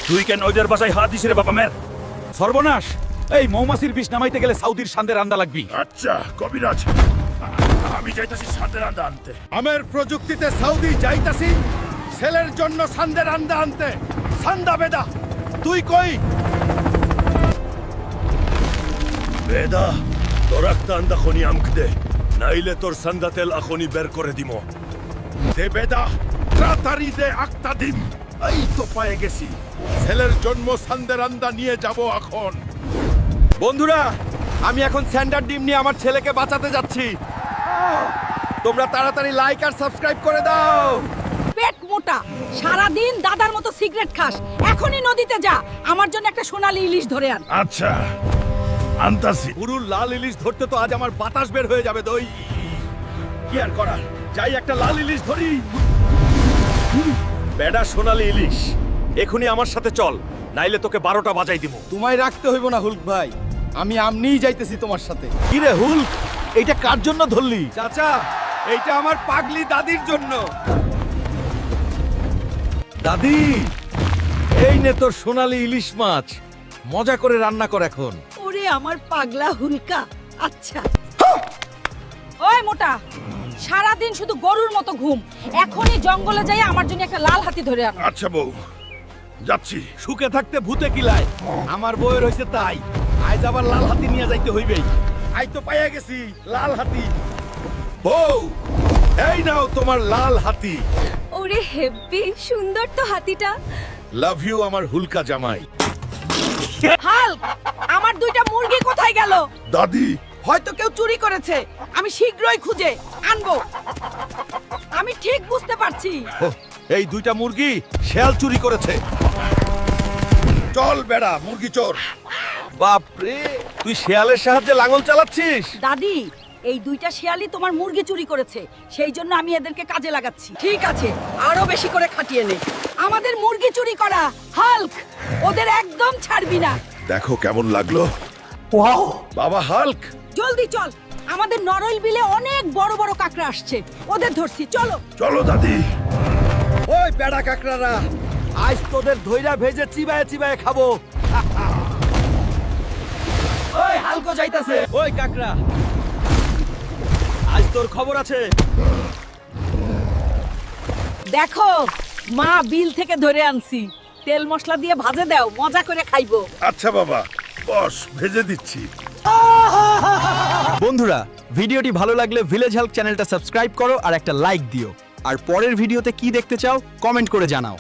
তুই কেন ওদের বাসায় হাত দিস রে বাবা মের? সর্বনাশ! এই মৌমাছির বিষ নামাইতে গেলে সাউদির সান্দের আন্দা লাগবি। আচ্ছা কবিরাজ, আমি যাইতাছি সাদের আন্দা আনতে। আমের প্রযুক্তিতে সৌদি যাইতাছি ছেলের জন্য সান্দের আন্দা আনতে। সান্দা বেদা তুই কই? বেদা, তোর একটা আন্দা খনি আমক দে, নাইলে তোর সান্দা তেল আখনি বের করে দিমো। দে বেদা, তাড়াতাড়ি দে আক্তা দিন। এই তো পায়ে গেছি, ছেলের জন্ম সান্দের আন্দা নিয়ে যাব এখন। বন্ধুরা, আমি এখন স্যান্ডার ডিম নিয়ে আমার ছেলেকে বাঁচাতে যাচ্ছি। তোমরা তাড়াতাড়ি লাইক আর সাবস্ক্রাইব করে দাও। পেট মোটা, সারাদিন দাদার মতো সিগারেট খাস। এখনই নদীতে যা, আমার জন্য একটা সোনালী ইলিশ ধরে আন। আচ্ছা আনতাছি। পুরো লাল ইলিশ ধরতে তো আজ আমার বাতাস বের হয়ে যাবে। দই কি আর করার, যাই একটা লাল ইলিশ ধরি। বেডা সোনালী ইলিশ, এখনই আমার সাথে চল, নাইলে তোকে 12টা বাজাই দিব। তোমায় রাখতে হইব না হুলক ভাই, আমি আমনিই যাইতেছি তোমার সাথে। কি রে হুলক, এইটা কার জন্য ধরলি? চাচা, এইটা আমার পাগলি দাদির জন্য। দাদি, এই নে তোর সোনালী ইলিশ মাছ, মজা করে রান্না কর এখন। ওরে আমার পাগলা হুলকা। আচ্ছা ওই মোটা, সারাদিন শুধু গরুর মতো ঘুম। এখনই জঙ্গলে যাই আমার জন্য একটা লাল হাতি ধরে আন। আচ্ছা বউ, যাচ্ছি। সুখে থাকতে ভূতে কিলায়, আমার বউয়ের হইছে তাই। আজ আবার লাল হাতি নিয়ে যাইতে হইবেই। আই তো পাইয়া গেছি লাল হাতি। বউ, এই নাও তোমার লাল হাতি। ওরে হেব্বি সুন্দর তো হাতিটা। লাভ ইউ আমার হুলকা জামাই। হাল্ক, আমার দুইটা মুরগি কোথায় গেল? দাদি, হয়তো কেউ চুরি করেছে, আমি শীঘ্রই খুঁজে আনবো। আমি ঠিক বুঝতে পারছি। ওহ, এই দুইটা মুরগি শেয়াল চুরি করেছে। চল বেড়া, মুরগি চোর। বাপ রে, তুই শেয়ালের সাহায্যে লাঙল চালাচ্ছিস? দাদি, এই দুইটা শিয়ালই তোমার মুরগি চুরি করেছে, সেই জন্য আমি এদেরকে কাজে লাগাচ্ছি। ঠিক আছে, আরো বেশি করে খাটিয়ে নে। আমাদের মুরগি চুরি করা, হাল্ক, ওদের একদম ছাড়বি না। দেখো কেমন লাগলো। বাবা হাল্ক, জলদি চল, আমাদের নরইল বিলে অনেক বড় বড় কাঁকড়া আসছে, ওদের ধরছি। চলো চলো দাদি। ওই বেড়া কাকড়ারা, আজ তোদের ধইরা ভেজে চিবায়ে চিবায়ে খাবো। ওই হালকো যাইতাছে। ওই কাকড়া, আজ তোর খবর আছে। দেখো, মা বিল থেকে ধরে আনছি, তেল মশলা দিয়ে ভাজে দাও, মজা করে খাইবো। আচ্ছা বাবা, বস, ভেজে দিচ্ছি। বন্ধুরা, ভিডিওটি ভালো লাগলে ভিলেজ হেল্প চ্যানেলটা সাবস্ক্রাইব করো আর একটা লাইক দিও। আর পরের ভিডিওতে কি দেখতে চাও কমেন্ট করে জানাও।